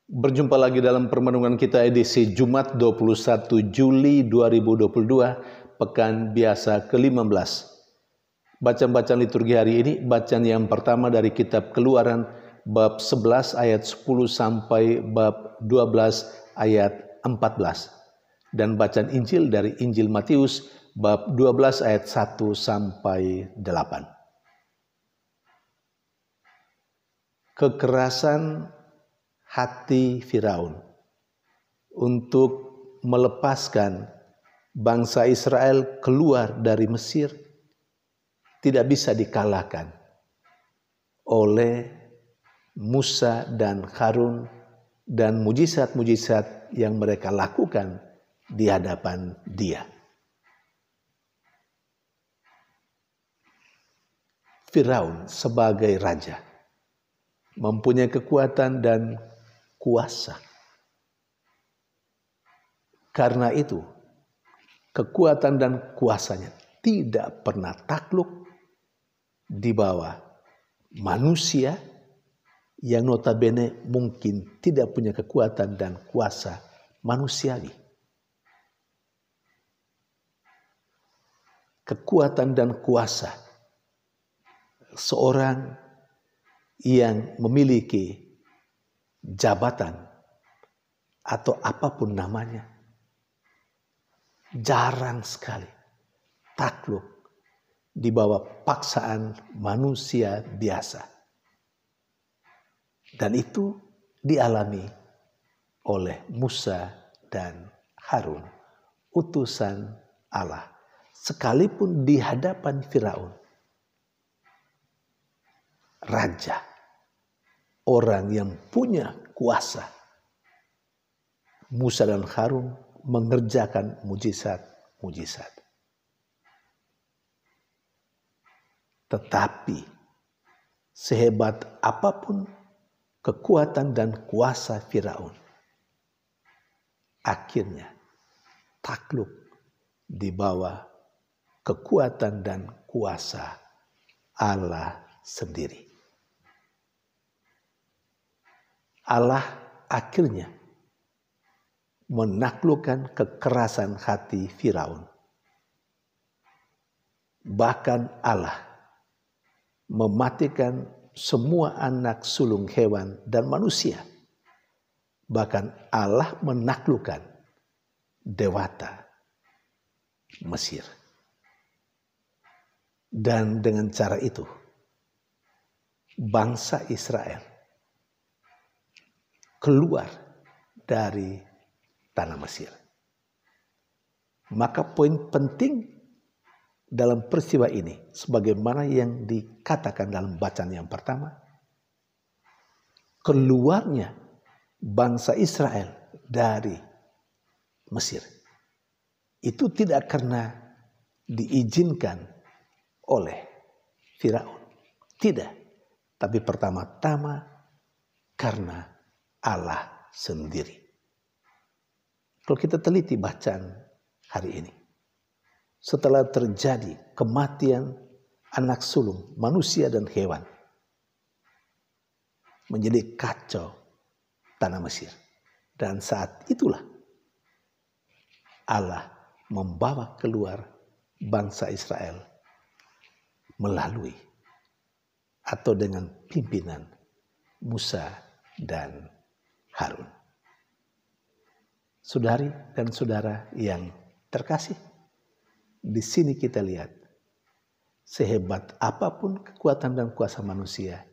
Berjumpa lagi dalam permenungan kita edisi Jumat 21 Juli 2022, Pekan Biasa ke-15. Bacaan-bacaan liturgi hari ini, bacaan yang pertama dari kitab Keluaran bab 11 ayat 10 sampai bab 12 ayat 14. Dan bacaan Injil dari Injil Matius bab 12 ayat 1 sampai 8. Kekerasan hati Firaun untuk melepaskan bangsa Israel keluar dari Mesir tidak bisa dikalahkan oleh Musa dan Harun dan mujizat-mujizat yang mereka lakukan di hadapan dia. Firaun sebagai raja mempunyai kekuatan dan kuasa. Karena itu, kekuatan dan kuasanya tidak pernah takluk di bawah manusia yang notabene mungkin tidak punya kekuatan dan kuasa manusiawi. Kekuatan dan kuasa seorang yang memiliki jabatan atau apapun namanya jarang sekali takluk di bawah paksaan manusia biasa. Dan itu dialami oleh Musa dan Harun, utusan Allah, sekalipun di hadapan Firaun, raja, orang yang punya kuasa. Musa dan Harun mengerjakan mujizat-mujizat. Tetapi sehebat apapun kekuatan dan kuasa Firaun, akhirnya takluk di bawah kekuatan dan kuasa Allah sendiri. Allah akhirnya menaklukkan kekerasan hati Firaun. Bahkan Allah mematikan semua anak sulung hewan dan manusia. Bahkan Allah menaklukkan dewata Mesir. Dan dengan cara itu, bangsa Israel keluar dari tanah Mesir. Maka poin penting dalam peristiwa ini, sebagaimana yang dikatakan dalam bacaan yang pertama, keluarnya bangsa Israel dari Mesir itu tidak karena diizinkan oleh Firaun, tidak, tapi pertama-tama karena Allah sendiri. Kalau kita teliti bacaan hari ini, setelah terjadi kematian anak sulung manusia dan hewan, menjadi kacau tanah Mesir. Dan saat itulah Allah membawa keluar bangsa Israel melalui atau dengan pimpinan Musa dan Harun. Saudari dan saudara yang terkasih, di sini kita lihat sehebat apapun kekuatan dan kuasa manusia,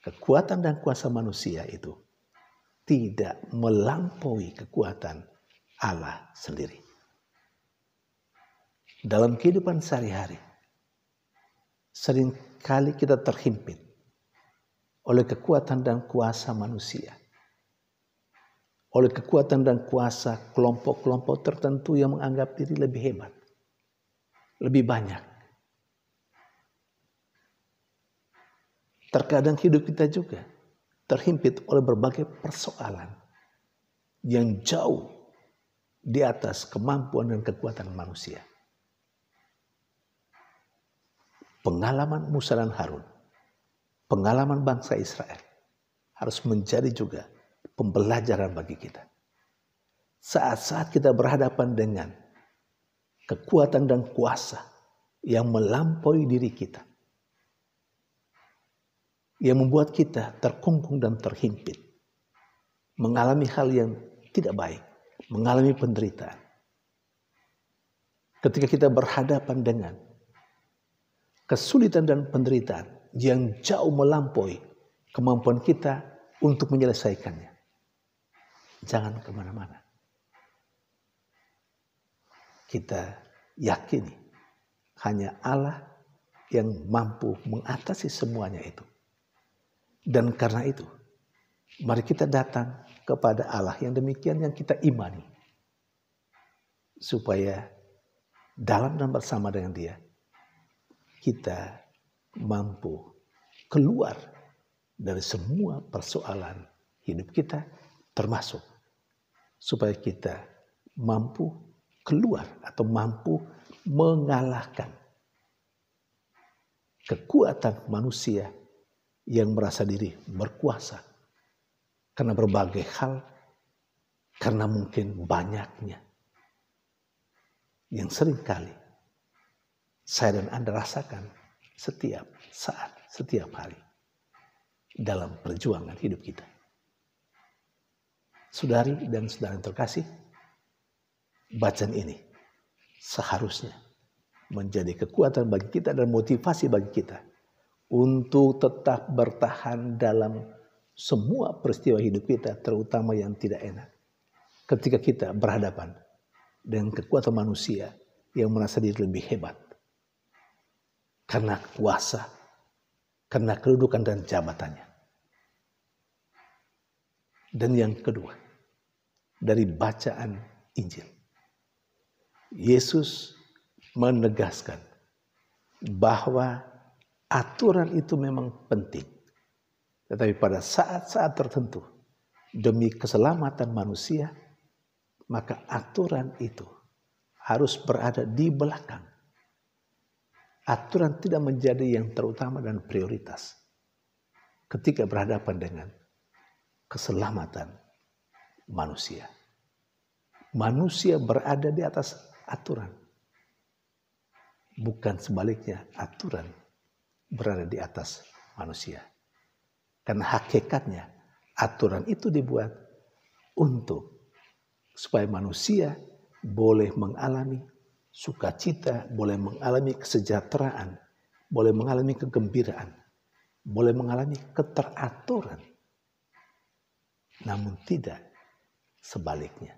kekuatan dan kuasa manusia itu tidak melampaui kekuatan Allah sendiri. Dalam kehidupan sehari-hari, seringkali kita terhimpit oleh kekuatan dan kuasa manusia, oleh kekuatan dan kuasa kelompok-kelompok tertentu yang menganggap diri lebih hebat, lebih banyak. Terkadang hidup kita juga terhimpit oleh berbagai persoalan yang jauh di atas kemampuan dan kekuatan manusia. Pengalaman Musa dan Harun, pengalaman bangsa Israel harus menjadi juga pembelajaran bagi kita. Saat-saat kita berhadapan dengan kekuatan dan kuasa yang melampaui diri kita, yang membuat kita terkungkung dan terhimpit, mengalami hal yang tidak baik, mengalami penderitaan. Ketika kita berhadapan dengan kesulitan dan penderitaan yang jauh melampaui kemampuan kita untuk menyelesaikannya, jangan kemana-mana. Kita yakini hanya Allah yang mampu mengatasi semuanya itu. Dan karena itu, mari kita datang kepada Allah yang demikian yang kita imani. Supaya dalam dan bersama dengan Dia, kita mampu keluar dari semua persoalan hidup kita, termasuk supaya kita mampu keluar atau mampu mengalahkan kekuatan manusia yang merasa diri berkuasa karena berbagai hal, karena mungkin banyaknya yang seringkali saya dan Anda rasakan setiap saat, setiap hari dalam perjuangan hidup kita. Saudari dan saudara yang terkasih, bacaan ini seharusnya menjadi kekuatan bagi kita dan motivasi bagi kita untuk tetap bertahan dalam semua peristiwa hidup kita, terutama yang tidak enak. Ketika kita berhadapan dengan kekuatan manusia yang merasa diri lebih hebat karena kuasa, karena kedudukan dan jabatannya. Dan yang kedua, dari bacaan Injil, Yesus menegaskan bahwa aturan itu memang penting. Tetapi pada saat-saat tertentu, demi keselamatan manusia, maka aturan itu harus berada di belakang. Aturan tidak menjadi yang terutama dan prioritas ketika berhadapan dengan keselamatan manusia. Manusia berada di atas aturan. Bukan sebaliknya, aturan berada di atas manusia. Karena hakikatnya aturan itu dibuat untuk supaya manusia boleh mengalami sukacita, boleh mengalami kesejahteraan, boleh mengalami kegembiraan, boleh mengalami keteraturan. Namun tidak sebaliknya.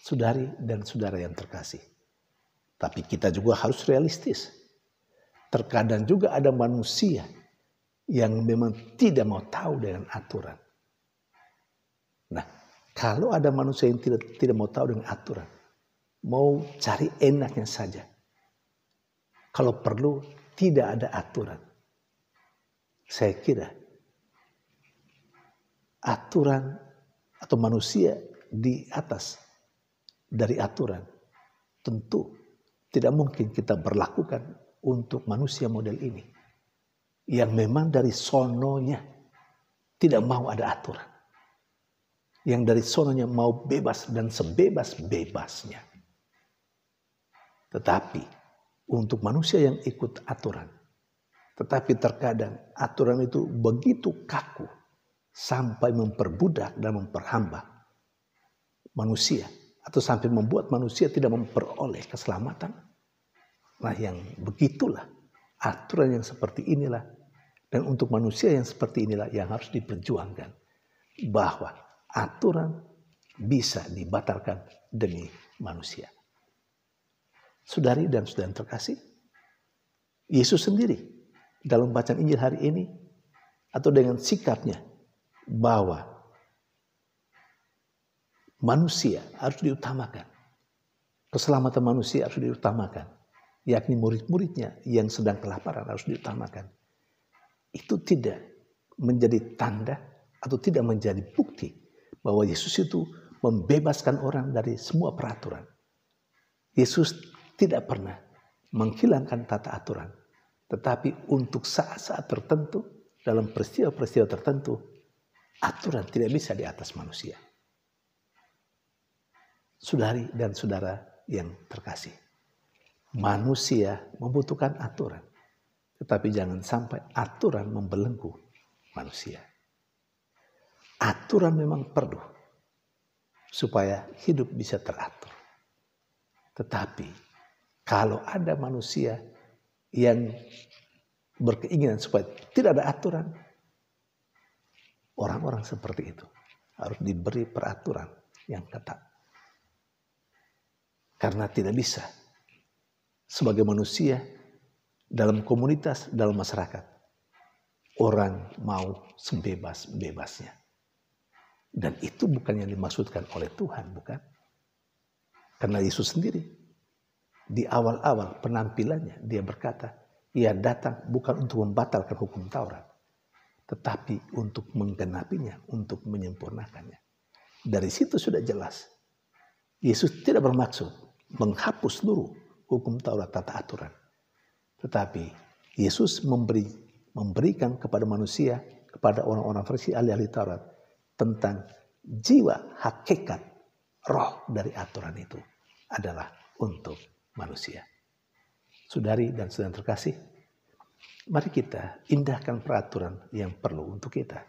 Saudari dan saudara yang terkasih, tapi kita juga harus realistis. Terkadang juga ada manusia yang memang tidak mau tahu dengan aturan. Nah, kalau ada manusia yang tidak mau tahu dengan aturan, mau cari enaknya saja, kalau perlu tidak ada aturan, saya kira aturan atau manusia di atas dari aturan tentu tidak mungkin kita berlakukan untuk manusia model ini yang memang dari sononya tidak mau ada aturan, yang dari sononya mau bebas dan sebebas-bebasnya. Tetapi untuk manusia yang ikut aturan, tetapi terkadang aturan itu begitu kaku sampai memperbudak dan memperhamba manusia, atau sampai membuat manusia tidak memperoleh keselamatan. Nah, yang begitulah aturan yang seperti inilah, dan untuk manusia yang seperti inilah yang harus diperjuangkan, bahwa aturan bisa dibatalkan demi manusia. Saudari dan saudara yang terkasih, Yesus sendiri dalam bacaan Injil hari ini atau dengan sikapnya bahwa manusia harus diutamakan, keselamatan manusia harus diutamakan, yakni murid-muridnya yang sedang kelaparan harus diutamakan. Itu tidak menjadi tanda atau tidak menjadi bukti bahwa Yesus itu membebaskan orang dari semua peraturan. Yesus tidak pernah menghilangkan tata aturan, tetapi untuk saat-saat tertentu, dalam peristiwa-peristiwa tertentu, Aturan tidak bisa di atas manusia. Saudari dan saudara yang terkasih, manusia membutuhkan aturan. Tetapi jangan sampai aturan membelenggu manusia. Aturan memang perlu supaya hidup bisa teratur. Tetapi kalau ada manusia yang berkeinginan supaya tidak ada aturan, orang-orang seperti itu harus diberi peraturan yang ketat. Karena tidak bisa sebagai manusia dalam komunitas, dalam masyarakat, orang mau sebebas-bebasnya. Dan itu bukan yang dimaksudkan oleh Tuhan, bukan? Karena Yesus sendiri di awal-awal penampilannya dia berkata, ia datang bukan untuk membatalkan hukum Taurat, tetapi untuk menggenapinya, untuk menyempurnakannya. Dari situ sudah jelas, Yesus tidak bermaksud menghapus seluruh hukum Taurat, tata aturan. Tetapi Yesus memberikan kepada manusia, kepada orang-orang Farisi, ahli-ahli Taurat, tentang jiwa, hakikat, roh dari aturan itu adalah untuk manusia. Saudari dan saudara terkasih, mari kita indahkan peraturan yang perlu untuk kita.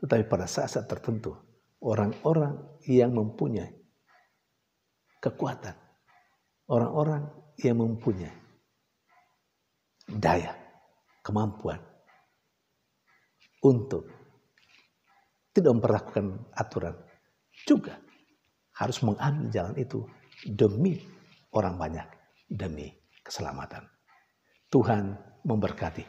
Tetapi pada saat-saat tertentu, orang-orang yang mempunyai kekuatan, orang-orang yang mempunyai daya, kemampuan untuk tidak memperlakukan aturan, juga harus mengambil jalan itu demi orang banyak, demi keselamatan. Tuhan memberkati.